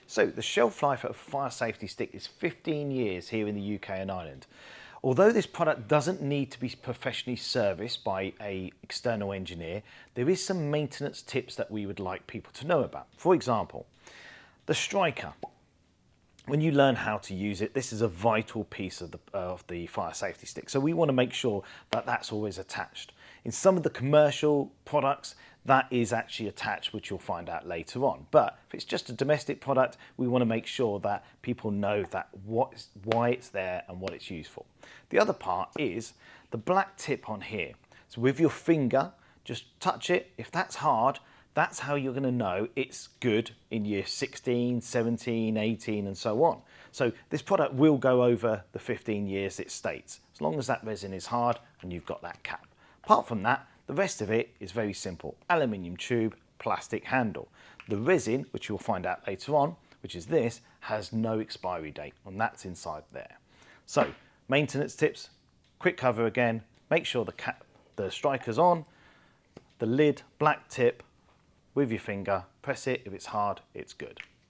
So the shelf life of a fire safety stick is 15 years here in the UK and Ireland. Although this product doesn't need to be professionally serviced by an external engineer, there is some maintenance tips that we would like people to know about. For example, the striker. When you learn how to use it, this is a vital piece of the fire safety stick. So we want to make sure that that's always attached. In some of the commercial products, that is actually attached, which you'll find out later on. But if it's just a domestic product, we want to make sure that people know that why it's there and what it's used for. The other part is the black tip on here. So with your finger, just touch it. If that's hard, that's how you're going to know it's good in year 16, 17, 18 and so on. So this product will go over the 15 years it states, as long as that resin is hard and you've got that cap. Apart from that, the rest of it is very simple. Aluminium tube, plastic handle. The resin, which you'll find out later on, which is this, has no expiry date, and that's inside there. So, maintenance tips, quick cover again, make sure the striker's on, the lid, black tip, with your finger, press it. If it's hard, it's good.